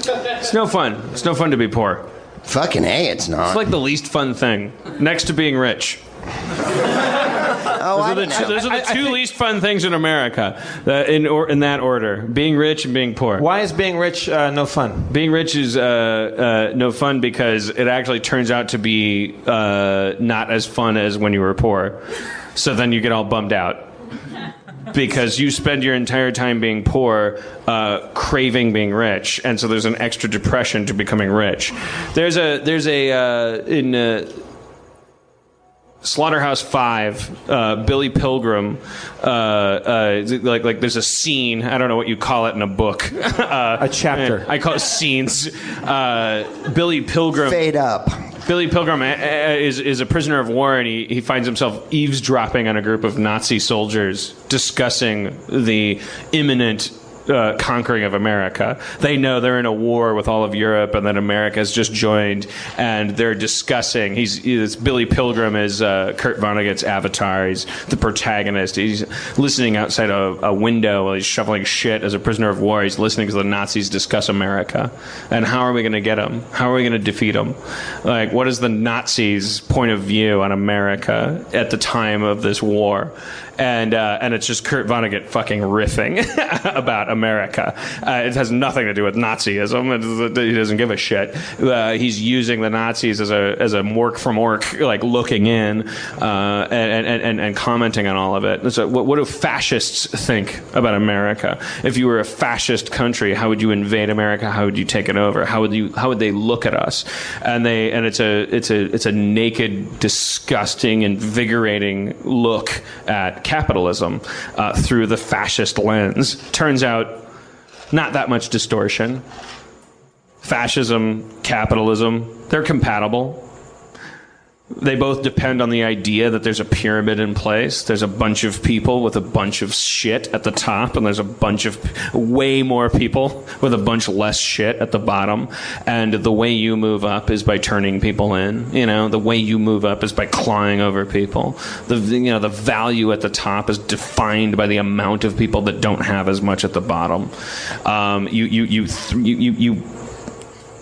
It's no fun. It's no fun to be poor. Fucking A, it's not. It's like the least fun thing, next to being rich. Those are the two least fun things in America, in that order: being rich and being poor. Why is being rich no fun? Being rich is no fun because it actually turns out to be not as fun as when you were poor. So then you get all bummed out. Because you spend your entire time being poor, craving being rich, and so there's an extra depression to becoming rich. There's in Slaughterhouse-Five, Billy Pilgrim, like there's a scene. I don't know what you call it in a book. A chapter. I call it scenes. Billy Pilgrim. Fade up. Billy Pilgrim is a prisoner of war, and he finds himself eavesdropping on a group of Nazi soldiers discussing the imminent conquering of America. They know they're in a war with all of Europe, and that America has just joined, and they're discussing. Billy Pilgrim is Kurt Vonnegut's avatar. He's the protagonist. He's listening outside a window while he's shoveling shit as a prisoner of war. He's listening to the Nazis discuss America, and how are we going to get them? How are we going to defeat them? Like, what is the Nazis' point of view on America at the time of this war? And it's just Kurt Vonnegut fucking riffing about America. It has nothing to do with Nazism. He doesn't give a shit. He's using the Nazis as a mork from orc, like looking in and commenting on all of it. So what do fascists think about America? If you were a fascist country, how would you invade America? How would you take it over? How would they look at us? And it's a naked, disgusting, invigorating look at capitalism through the fascist lens. Turns out, not that much distortion. Fascism, capitalism, they're compatible. They both depend on the idea that there's a pyramid in place. There's a bunch of people with a bunch of shit at the top, and there's a bunch of way more people with a bunch less shit at the bottom. And the way you move up is by turning people in. You know, the way you move up is by clawing over people. The value at the top is defined by the amount of people that don't have as much at the bottom.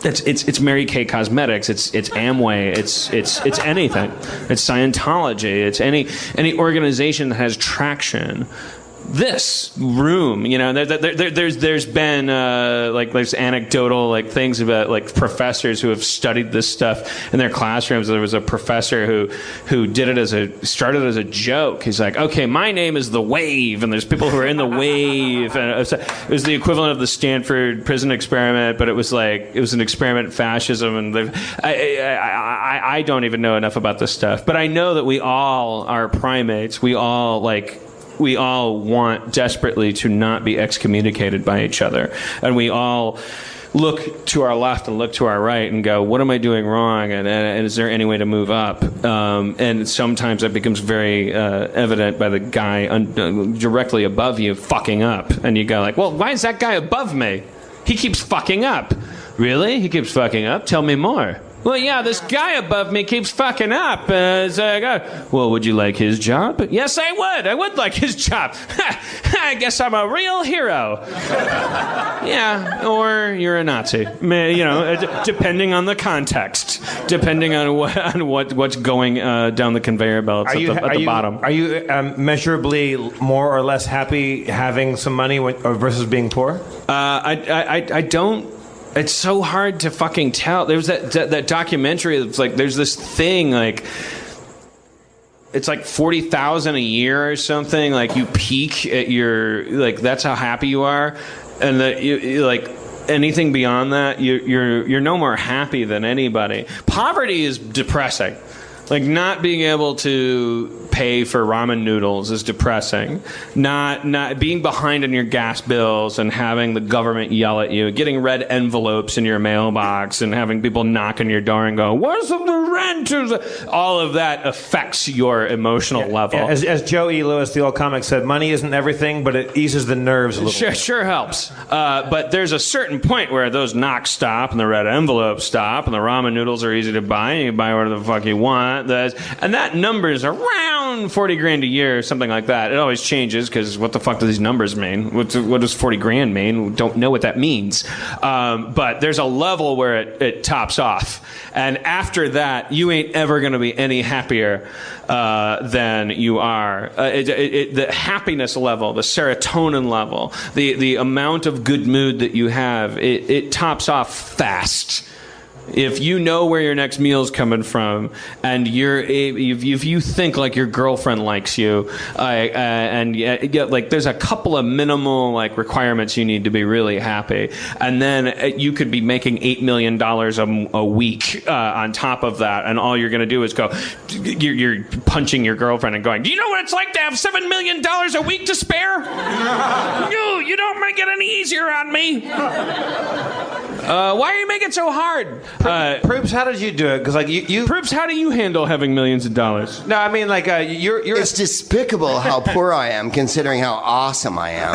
It's Mary Kay Cosmetics. It's Amway. It's anything. It's Scientology. It's any organization that has traction. This room, there's been there's anecdotal things about professors who have studied this stuff in their classrooms. There was a professor who started as a joke. He's like, okay, my name is the Wave, and there's people who are in the Wave, and it was the equivalent of the Stanford prison experiment, but it was an experiment in fascism, and I don't even know enough about this stuff, but I know that we all are primates. We all want desperately to not be excommunicated by each other. And we all look to our left and look to our right and go, what am I doing wrong? And is there any way to move up? And sometimes that becomes very evident by the guy directly above you fucking up. And you go well, why is that guy above me? He keeps fucking up. Really? He keeps fucking up? Tell me more. Well, yeah, this guy above me keeps fucking up. Well, would you like his job? Yes, I would. I would like his job. I guess I'm a real hero. Yeah, or you're a Nazi. Depending on the context, depending on what's going down the conveyor belts at the bottom. Are you measurably more or less happy having some money versus being poor? I don't. It's so hard to fucking tell. There was that documentary. It's there's this thing it's $40,000 a year or something. You peak at your that's how happy you are, and that you anything beyond that, you're no more happy than anybody. Poverty is depressing. Not being able to pay for ramen noodles is depressing. Not being behind on your gas bills and having the government yell at you, getting red envelopes in your mailbox and having people knock on your door and go, "Where's the rent?" All of that affects your emotional level. Yeah. As Joe E. Lewis, the old comic, said, money isn't everything, but it eases the nerves a little. Sure helps. But there's a certain point where those knocks stop and the red envelopes stop and the ramen noodles are easy to buy and you can buy whatever the fuck you want. And that number is around around 40 grand a year, or something like that. It always changes because what the fuck do these numbers mean? What does 40 grand mean? We don't know what that means. But there's a level where it tops off. And after that, you ain't ever going to be any happier than you are. The happiness level, the serotonin level, the amount of good mood that you have, it tops off fast. If you know where your next meal's coming from, and if you think like your girlfriend likes you, like there's a couple of minimal like requirements you need to be really happy, and then you could be making $8 million a week on top of that, and all you're going to do is go, you're punching your girlfriend and going, do you know what it's like to have $7 million a week to spare? No, you don't make it any easier on me. Why are you making it so hard? Proops, how did you do it? Because like you Proops, how do you handle having millions of dollars? No, I mean like you're. It's despicable how poor I am, considering how awesome I am.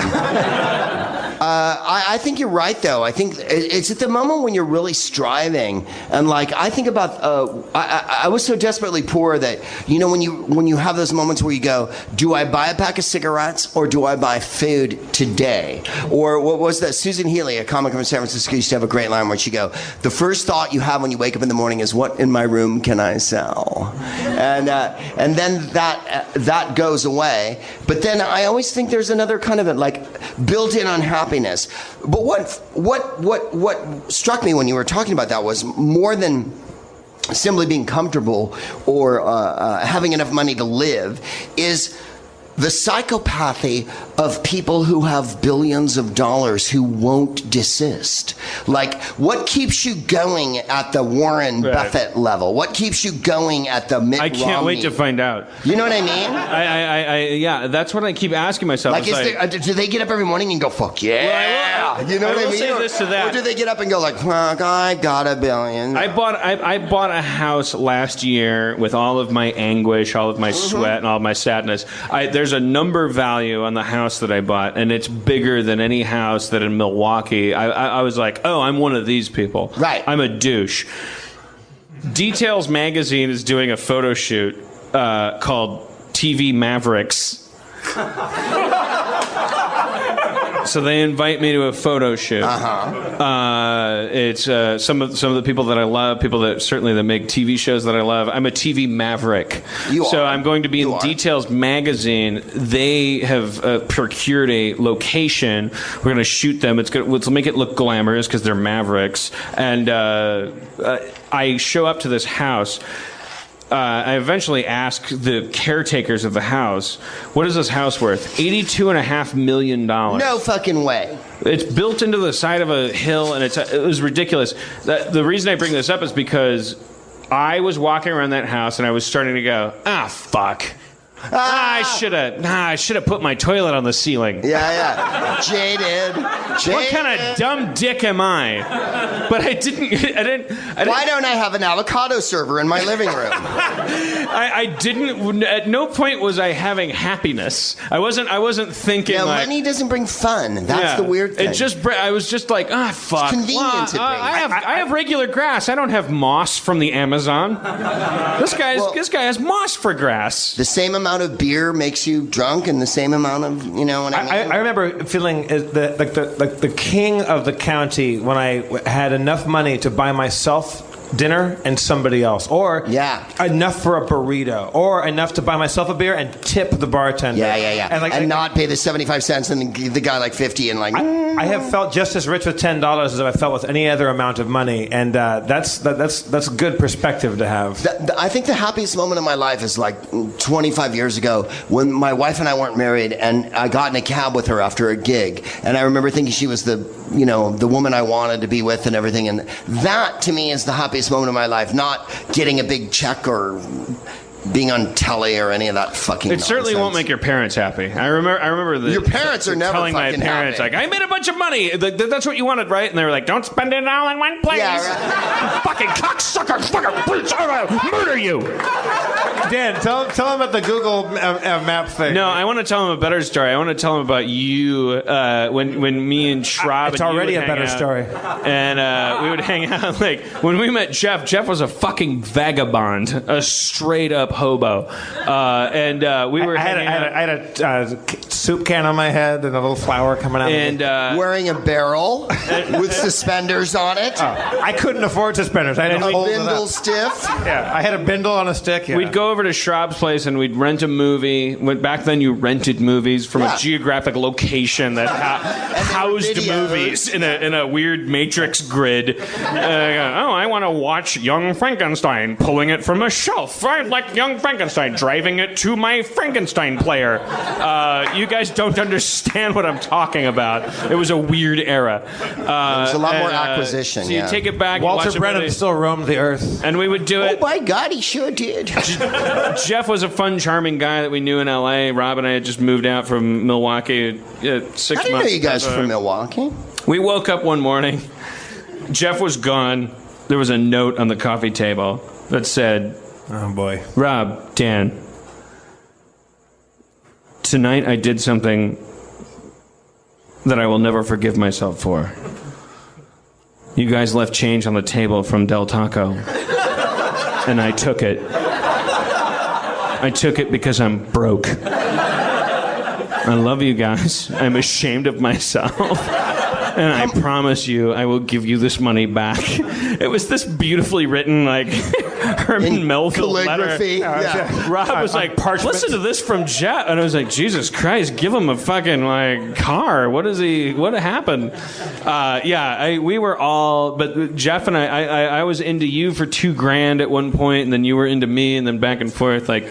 I think you're right, though. I think it's at the moment when you're really striving, and like I think about. I was so desperately poor that when you have those moments where you go, do I buy a pack of cigarettes or do I buy food today? Or what was that? Susan Healy, a comic from San Francisco, used to have a great line where she go, the first thought you have when you wake up in the morning is, what in my room can I sell? And then that goes away. But then I always think there's another kind of like built-in unhappiness. But what struck me when you were talking about that was more than simply being comfortable or having enough money to live is the psychopathy of people who have billions of dollars who won't desist. Like, what keeps you going at the Warren Buffett level? What keeps you going at the Mitt Romney? I can't wait to find out. You know what I mean? Yeah, that's what I keep asking myself. Like, do they get up every morning and go, fuck yeah? Well, you know what I mean? Say this to that. Or do they get up and go like, fuck, I got $1 billion? I bought a house last year with all of my anguish, all of my sweat, and all of my sadness. There's a number value on the house that I bought, and it's bigger than any house that in Milwaukee. I was like, oh, I'm one of these people. Right. I'm a douche. Details Magazine is doing a photo shoot called TV Mavericks. So they invite me to a photo shoot. It's some of the people that I love, people that make TV shows that I love. I'm a TV maverick. So I'm going to be in Details Magazine. They have procured a location. We're going to shoot them. Let's make it look glamorous because they're mavericks. And I show up to this house. I eventually ask the caretakers of the house, what is this house worth? $82.5 million. No fucking way. It's built into the side of a hill, and it was ridiculous. The reason I bring this up is because I was walking around that house, and I was starting to go, fuck. I should have put my toilet on the ceiling. Yeah. Jaded. What kind of dumb dick am I? But I didn't. Why don't I have an avocado server in my living room? I didn't. At no point was I having happiness. I wasn't thinking. Yeah, like, money doesn't bring fun. That's the weird thing. I was just like, fuck. It's convenient to bring. I have regular grass. I don't have moss from the Amazon. This guy has moss for grass. The same amount of beer makes you drunk, and the same amount of, you know what I mean? I remember feeling the king of the county when I had enough money to buy myself dinner and somebody else, or enough for a burrito, or enough to buy myself a beer and tip the bartender. And not pay the 75 cents and give the guy like 50 and like. I have felt just as rich with $10 as I felt with any other amount of money, and that's good perspective to have. I think the happiest moment of my life is like 25 years ago when my wife and I weren't married, and I got in a cab with her after a gig, and I remember thinking she was the woman I wanted to be with and everything, and that to me is the happiest moment of my life, not getting a big check or being on telly or any of that fucking nonsense. Certainly won't make your parents happy. I remember your parents are never telling my parents happy. Like, I made a bunch of money. That's what you wanted, right? And they were like, don't spend it all in one place. Yeah, right. Fucking cocksucker, fucking bitch, I will murder you. Dan, tell them about the Google map thing. No, I want to tell them a better story. I want to tell them about you when me and Schraub. It's already a better story. And we would hang out. Like when we met Jeff was a fucking vagabond, a straight up hobo, and we were. I had a soup can on my head and a little flower coming out. And wearing a barrel with suspenders on it. I couldn't afford suspenders. I didn't a hold bindle stiff. Yeah, I had a bindle on a stick. Yeah. We'd go over to Schraub's place and we'd rent a movie. Back then, you rented movies from a geographic location that housed movies in a weird matrix grid. I want to watch Young Frankenstein, pulling it from a shelf. I like Young Frankenstein, driving it to my Frankenstein player. You guys don't understand what I'm talking about. It was a weird era. There's a lot more acquisition. So you take it back. Walter Brennan still roamed the earth. And we would do it. Oh, my God, he sure did. Jeff was a fun, charming guy that we knew in L.A. Rob and I had just moved out from Milwaukee 6 months. I didn't know you guys were from Milwaukee. We woke up one morning. Jeff was gone. There was a note on the coffee table that said, "Oh, boy. Rob, Dan, tonight I did something that I will never forgive myself for. You guys left change on the table from Del Taco, and I took it. I took it because I'm broke. I love you guys. I'm ashamed of myself. And I promise you, I will give you this money back." It was this beautifully written, like, Herman Melville calligraphy. letter. Rob was like, listen to this from Jeff. And I was like, Jesus Christ, give him a fucking, like, car. What happened? We were all, but Jeff and I was into you for $2,000 at one point, and then you were into me, and then back and forth. Like,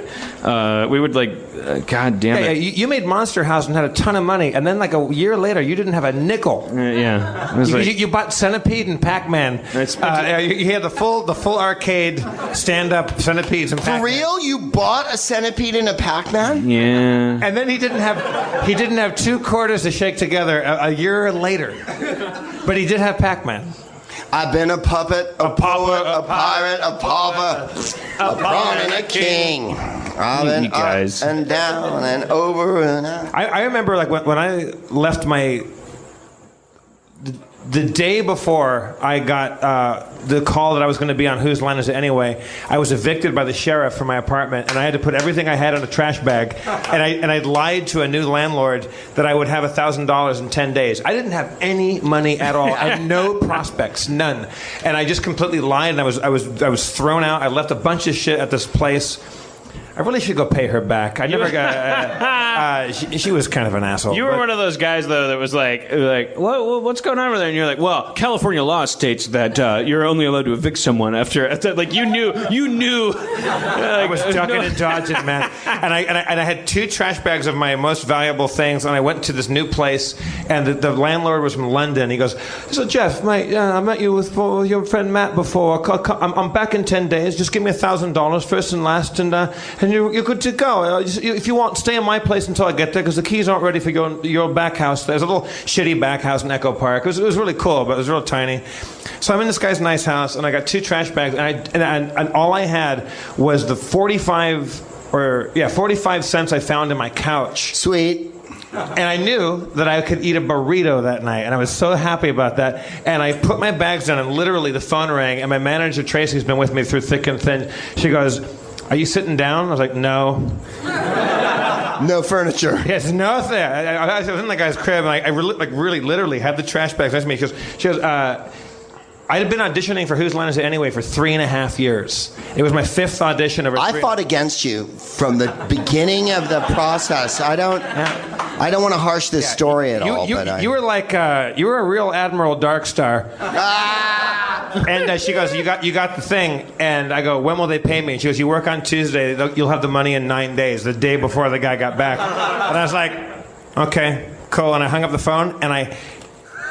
we would, like, God damn it. Yeah, you made Monster House and had a ton of money, and then like a year later, you didn't have a nickel. Yeah, it was you bought Centipede and Pac-Man. You had the full arcade stand-up Centipedes and Pac-Man. For real? You bought a Centipede and a Pac-Man? Yeah. And then he didn't have 2 quarters to shake together a year later, but he did have Pac-Man. I've been a puppet, a poet, a pirate, a pauper, a pawn and a king. I've been up and down and over and out. I remember, like, when I left the day before I got the call that I was going to be on Whose Line Is It Anyway, I was evicted by the sheriff from my apartment, and I had to put everything I had in a trash bag, and I lied to a new landlord that I would have $1,000 in 10 days. I didn't have any money at all. I had no prospects, none, and I just completely lied, and I was thrown out. I left a bunch of shit at this place. I really should go pay her back. I never got. She was kind of an asshole. You were one of those guys, though, that was like, what's going on over there? And you're like, well, California law states that you're only allowed to evict someone after like you knew. I was ducking and dodging, man. And I had 2 trash bags of my most valuable things, and I went to this new place, and the landlord was from London. He goes, "So Jeff, mate, I met you with your friend Matt before. I'm back in 10 days. Just give me $1,000 first and last, and you're good to go. If you want, stay in my place until I get there, because the keys aren't ready for your back house. There's a little shitty back house in Echo Park. It was really cool, but it was real tiny. So I'm in this guy's nice house, and I got 2 trash bags, and all I had was the 45 cents I found in my couch. Sweet. And I knew that I could eat a burrito that night, and I was so happy about that. And I put my bags down, and literally the phone rang, and my manager, Tracy's been with me through thick and thin. She goes, "Are you sitting down?" I was like, "No." No furniture. Yes, nothing. I was in the guy's crib, and I really literally had the trash bags next to me. She goes, I had been auditioning for Whose Line Is It Anyway for 3.5 years. It was my 5th audition over. I fought against you from the beginning of the process. I don't want to harsh this story at all. You were like you were a real Admiral Darkstar. And she goes, you got the thing. And I go, when will they pay me? And she goes, you work on Tuesday. You'll have the money in 9 days, the day before the guy got back. And I was like, okay, cool. And I hung up the phone, and I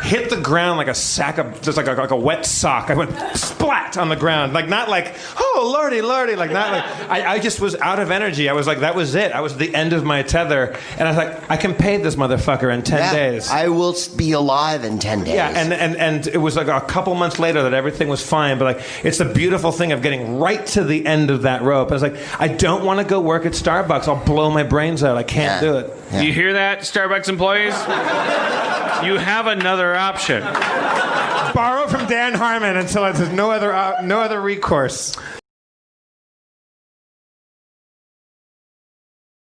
hit the ground like a sack of, just like a wet sock. I went splat on the ground. Like, not like, oh, lordy, like, not like, I just was out of energy. I was like, that was it. I was at the end of my tether. And I was like, I can pay this motherfucker in 10 days. I will be alive in 10 days. Yeah, and it was like a couple months later that everything was fine. But like, it's the beautiful thing of getting right to the end of that rope. I was like, I don't want to go work at Starbucks. I'll blow my brains out. I can't do it. Yeah. Do you hear that, Starbucks employees? You have another option. Borrow from Dan Harmon until there's no other recourse.